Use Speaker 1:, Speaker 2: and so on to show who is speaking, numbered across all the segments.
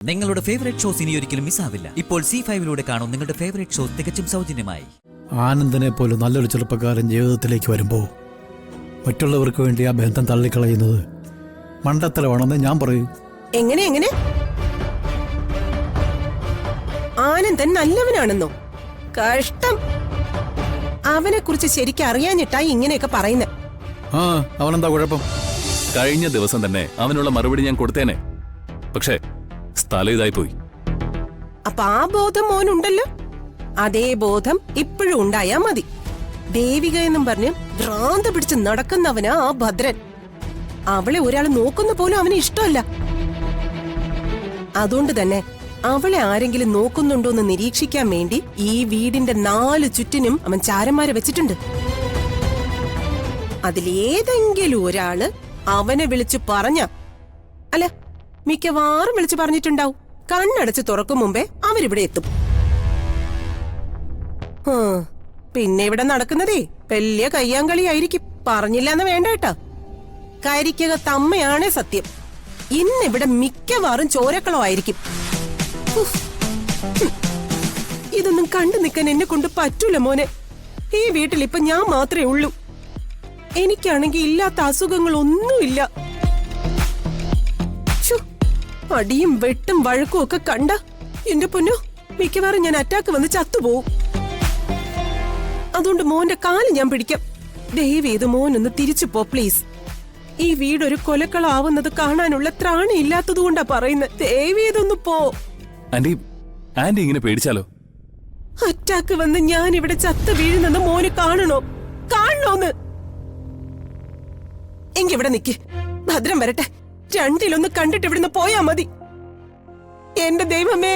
Speaker 1: നിങ്ങളുടെ favourite shows ഇനി ഒരിക്കലും മിസ്സാവില്ല. ഇപ്പോൾ C5 കാണും നിങ്ങളുടെ ഫേവറേറ്റ് ഷോസ് തികച്ചും സൗജന്യമായി.
Speaker 2: ആനന്ദനെ പോലെ നല്ലൊരു ചെറുപ്പക്കാരൻ ജീവിതത്തിലേക്ക് വരുമ്പോൾ മറ്റുള്ളവർക്ക് വേണ്ടി ആ ബന്ധം തള്ളിക്കളയുന്നത് മണ്ടത്തരമാണെന്ന് ഞാൻ പറയും.
Speaker 3: എങ്ങനെ ആനന്ദൻ നല്ലവനാണെന്നോ? കഷ്ടം. അവനെ കുറിച്ച് ശരിക്കും അറിയാഞ്ഞിട്ടായി ഇങ്ങനെയൊക്കെ പറയുന്നത്.
Speaker 2: ആ, അവനെന്താ കുഴപ്പം?
Speaker 4: കഴിഞ്ഞ ദിവസം തന്നെ അവനുള്ള മറുപടി ഞാൻ കൊടുത്തേനെ. പക്ഷേ സ്ഥലം ഇതായി പോയി.
Speaker 3: അപ്പൊ ആ ബോധം മോനുണ്ടല്ലോ. അതേ ബോധം ഇപ്പോഴും ഉണ്ടായാ മതി. ദേവിക എന്നും പറഞ്ഞ് ഭ്രാന്ത് പിടിച്ച് നടക്കുന്നവനാ ആ ഭദ്രൻ. അവളെ ഒരാൾ നോക്കുന്ന പോലും അവന് ഇഷ്ടമല്ല. അതുകൊണ്ട് തന്നെ അവളെ ആരെങ്കിലും നോക്കുന്നുണ്ടോന്ന് നിരീക്ഷിക്കാൻ വേണ്ടി ഈ വീടിന്റെ 4 ചുറ്റിനും അവൻ ചാരന്മാരെ വെച്ചിട്ടുണ്ട്. അതിലേതെങ്കിലും ഒരാള് അവനെ വിളിച്ചു പറഞ്ഞ, അല്ല മിക്കവാറും വിളിച്ചു പറഞ്ഞിട്ടുണ്ടാവും. കണ്ണടച്ച് തുറക്കും മുമ്പേ അവരിവിടെ എത്തും. പിന്നെ ഇവിടെ നടക്കുന്നതേ വലിയ കയ്യാങ്കളിയായിരിക്കും. പറഞ്ഞില്ലെന്ന് വേണ്ട കേട്ടാ. കരിക്കകത്തമ്മയാണേ സത്യം. ഇന്നിവിടെ മിക്കവാറും ചോരക്കളോ ആയിരിക്കും. ഇതൊന്നും കണ്ടു നിൽക്കാൻ എന്നെ കൊണ്ട് പറ്റൂല മോനെ. ഈ വീട്ടിൽ ഇപ്പൊ ഞാൻ മാത്രമേ ഉള്ളൂ. എനിക്കാണെങ്കിൽ ഇല്ലാത്ത അസുഖങ്ങളൊന്നുമില്ല. അടിയും വെട്ടും വഴക്കും ഒക്കെ കണ്ട എന്റെ പൊന്നോ, മിക്കവാറും ഞാൻ അറ്റാക്ക് വന്ന് ചത്തുപോവും. അതുകൊണ്ട് മോന്റെ കാല് ഞാൻ പിടിക്കാം. ദയവേത് മോനൊന്ന് തിരിച്ചു പോ പ്ലീസ്. ഈ വീടൊരു കൊലക്കളാവുന്നത് കാണാനുള്ള ത്രാണി ഇല്ലാത്തത് കൊണ്ടാ പറയുന്നത്. ദയവേതൊന്ന് പോ.
Speaker 4: ആന്റി ഇങ്ങനെ പേടിച്ചാലോ?
Speaker 3: അറ്റാക്ക് വന്ന് ഞാൻ ഇവിടെ ചത്ത് വീഴുന്നെന്ന് മോന് കാണണോന്ന്? എങ്കി ഇവിടെ നിക്ക്. ഭദ്രം വരട്ടെ. രണ്ടിലൊന്ന് കണ്ടിട്ട് ഇവിടുന്ന് പോയാ മതി. എന്റെ ദൈവമേ,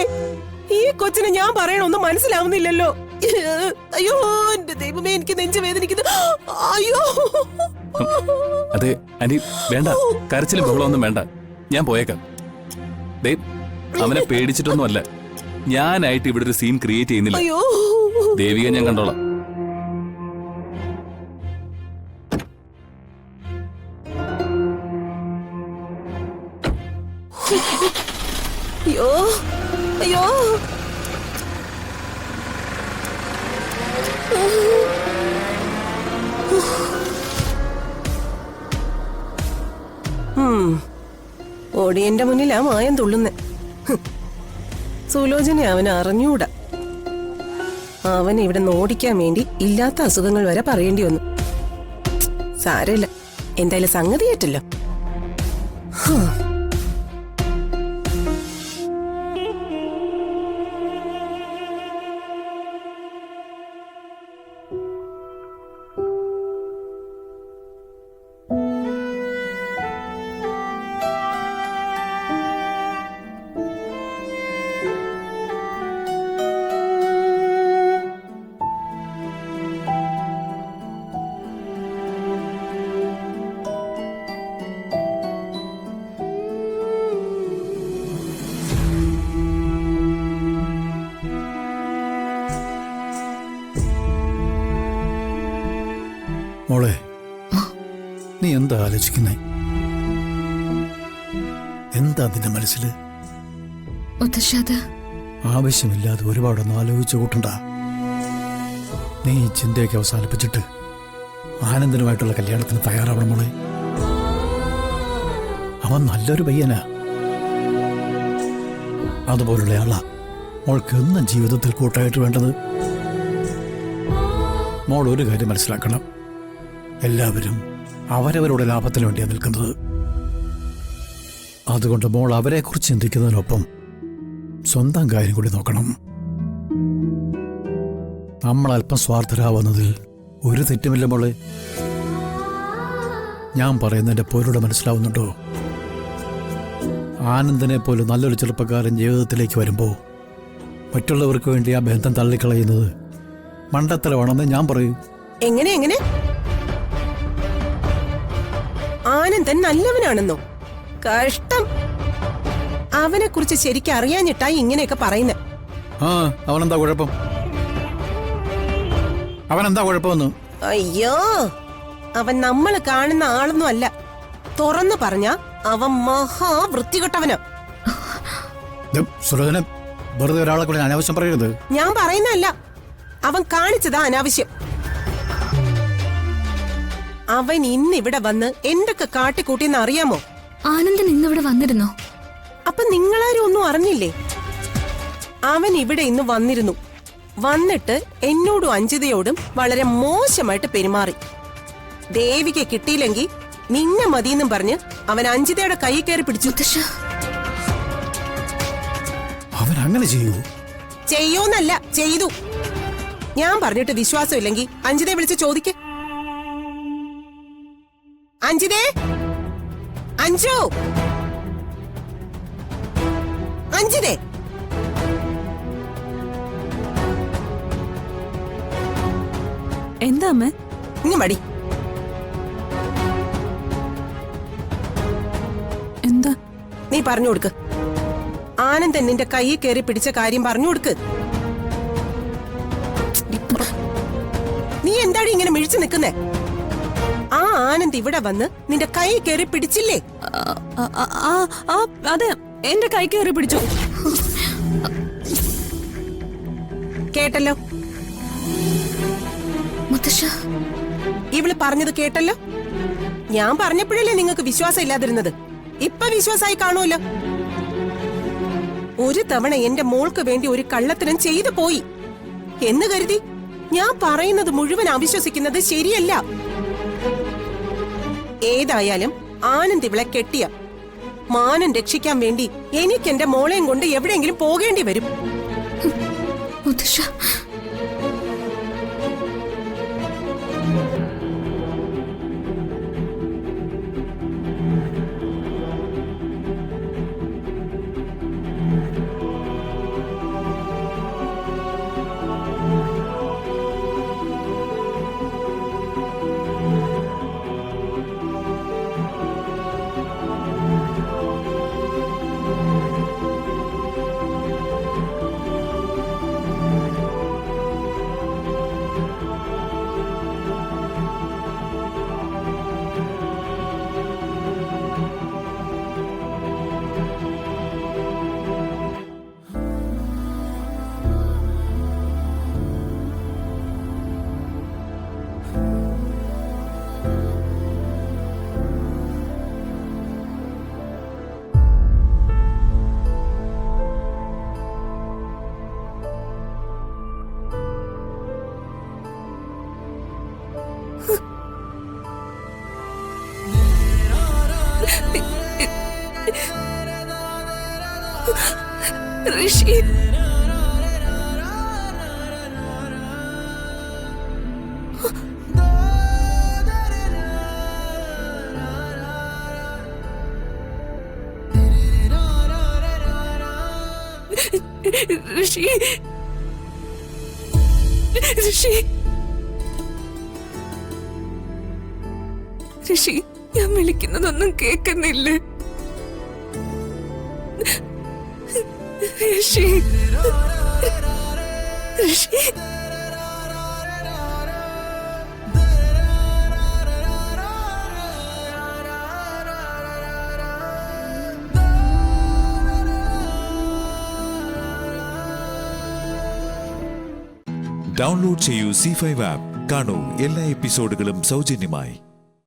Speaker 3: ഈ കൊച്ചിനെ ഞാൻ പറയണൊന്നും മനസ്സിലാവുന്നില്ലല്ലോ. അയ്യോ എന്റെ ദൈവമേ, എനിക്ക് നെഞ്ചു വേദനിക്കുന്നു. അയ്യോ.
Speaker 4: അതെ ആന്റി, വേണ്ട, കരച്ചിലും ബഹളമൊന്നും വേണ്ട. ഞാൻ പോയേക്കാം. അവനെ പേടിച്ചിട്ടൊന്നുമല്ല. ഞാനായിട്ട് ഇവിടെ ഒരു സീൻ ക്രിയേറ്റ് ചെയ്യുന്നില്ല. ദേവിക ഞാൻ കണ്ടോളാം.
Speaker 3: അയ്യോ അയ്യോ. ഓടിയന്റെ മുന്നിലാ മായം തുള്ളുന്നെ. സുലോചനെ അവന് അറിഞ്ഞൂടാ. അവൻ ഇവിടെ ഓടിക്കാൻ വേണ്ടി ഇല്ലാത്ത അസുഖങ്ങൾ വരെ പറയേണ്ടി വന്നു. സാരമില്ല, എന്തായാലും സംഗതിയേറ്റല്ലോ.
Speaker 2: മോളെ, നീ എന്താ ആലോചിക്കുന്നേ? എന്താ നിന്റെ മനസ്സിൽ? ആവശ്യമില്ലാതെ ഒരുപാടൊന്നും ആലോചിച്ചു കൂട്ടണ്ട. നീ ചിന്തയൊക്കെ അവസാനിപ്പിച്ചിട്ട് ആനന്ദനുമായിട്ടുള്ള കല്യാണത്തിന് തയ്യാറാവണം മോളെ. അവൻ നല്ലൊരു പയ്യനാ. അതുപോലുള്ള ആളാ മോൾക്ക് എന്നും ജീവിതത്തിൽ കൂട്ടായിട്ട് വേണ്ടത്. മോൾ ഒരു കാര്യം മനസ്സിലാക്കണം, എല്ലാവരും അവരവരുടെ ലാഭത്തിന് വേണ്ടിയാണ് നിൽക്കുന്നത്. അതുകൊണ്ട് മോൾ അവരെക്കുറിച്ച് ചിന്തിക്കുന്നതിനൊപ്പം സ്വന്തം കാര്യം കൂടി നോക്കണം. നമ്മൾ അല്പം സ്വാർത്ഥരാവുന്നതിൽ ഒരു തെറ്റുമില്ല മോളെ. ഞാൻ പറയുന്നതിന്റെ പൊരുളെ മനസ്സിലാവുന്നുണ്ടോ? ആനന്ദനെ പോലെ നല്ലൊരു ചെറുപ്പക്കാരൻ ജീവിതത്തിലേക്ക് വരുമ്പോൾ മറ്റുള്ളവർക്ക് വേണ്ടി ആ ബന്ധം തള്ളിക്കളയുന്നത് മണ്ടത്തരമാണെന്ന് ഞാൻ പറയും.
Speaker 3: എങ്ങനെ ആനന്ദൻ നല്ലവനാണെന്നോ? കഷ്ടം. അവനെ കുറിച്ച് ശരിക്കും അറിയാഞ്ഞിട്ടായി ഇങ്ങനെയൊക്കെ പറയുന്നത്.
Speaker 2: ആ, അവനെന്താ കുഴപ്പം? കുഴപ്പമൊന്നും?
Speaker 3: അയ്യോ, അവൻ നമ്മൾ കാണുന്ന ആളൊന്നും അല്ല. തുറന്നു പറഞ്ഞ അവൻ മഹാ വൃത്തികെട്ടവനാ.
Speaker 2: സുലോചന വെറുതെ ഒരാളെ കൂടെ അനാവശ്യം പറയരുത്.
Speaker 3: ഞാൻ പറയുന്നല്ല, അവൻ കാണിച്ചതാ അനാവശ്യം. അവൻ ഇന്നിവിടെ വന്ന് എന്തൊക്കെ കാട്ടിക്കൂട്ടിന്ന് അറിയാമോ?
Speaker 5: ആനന്ദൻ ഇന്നിവിടെ വന്നിരുന്നോ?
Speaker 3: അപ്പൊ നിങ്ങളാരും ഒന്നും അറിഞ്ഞില്ലേ? അവൻ ഇവിടെ ഇന്ന് വന്നിരുന്നു. വന്നിട്ട് എന്നോടും അഞ്ജിതയോടും വളരെ മോശമായിട്ട് പെരുമാറി. ദേവിക്ക് കിട്ടിയില്ലെങ്കിൽ നിന്നെ മതിയെന്നും പറഞ്ഞ് അവൻ അഞ്ജിതയുടെ കൈ കയറി പിടിച്ചു.
Speaker 2: അവൻ അങ്ങനെ ചെയ്യൂ?
Speaker 3: ചെയ്യൂന്നല്ല, ചെയ്തു. ഞാൻ പറഞ്ഞിട്ട് വിശ്വാസമില്ലെങ്കിൽ അഞ്ജിതയെ വിളിച്ച് ചോദിക്ക്. അഞ്ജിതേ, അഞ്ജു, അഞ്ജിതേ.
Speaker 6: എന്താ അമ്മ?
Speaker 3: ഇങ്ങ് മടി.
Speaker 6: എന്താ?
Speaker 3: നീ പറഞ്ഞു കൊടുക്ക്. ആനന്ദൻ നിന്റെ കൈ കയറി പിടിച്ച കാര്യം പറഞ്ഞു കൊടുക്ക്. നീ എന്താടി ഇങ്ങനെ മിഴിച്ചു നിൽക്കുന്നേ? ആ ആനന്ദ് ഇവിടെ വന്ന് നിന്റെ കൈ കയറി പിടിച്ചില്ലേ?
Speaker 6: അതെ, എന്റെ കൈ കയറി പിടിച്ചു.
Speaker 3: കേട്ടല്ലോ? ഇവള് പറഞ്ഞത് കേട്ടല്ലോ? ഞാൻ പറഞ്ഞപ്പോഴല്ലേ നിങ്ങൾക്ക് വിശ്വാസം ഇല്ലാതിരുന്നത്? ഇപ്പൊ വിശ്വാസമായി കാണുമല്ലോ. ഒരു തവണ എന്റെ മോൾക്ക് വേണ്ടി ഒരു കള്ളത്തരം ചെയ്തു പോയി എന്ന് കരുതി ഞാൻ പറയുന്നത് മുഴുവൻ അവിശ്വസിക്കുന്നത് ശരിയല്ല. ഏതായാലും ആനന്ദ് ഇവളെ കെട്ടിയ മാനം രക്ഷിക്കാൻ വേണ്ടി എനിക്ക് എന്റെ മോളെയും കൊണ്ട് എവിടെയെങ്കിലും പോകേണ്ടി വരും.
Speaker 5: ഋഷി, ഋഷി, ഋഷി, ഋഷി, ഞാൻ വിളിക്കുന്നതൊന്നും കേൾക്കുന്നില്ല. ഋഷി, ഋഷി.
Speaker 7: ഡൗൺലോഡ് ചെയ്യൂ C5 ആപ്പ്. കാണൂ എല്ലാ എപ്പിസോഡുകളും സൗജന്യമായി.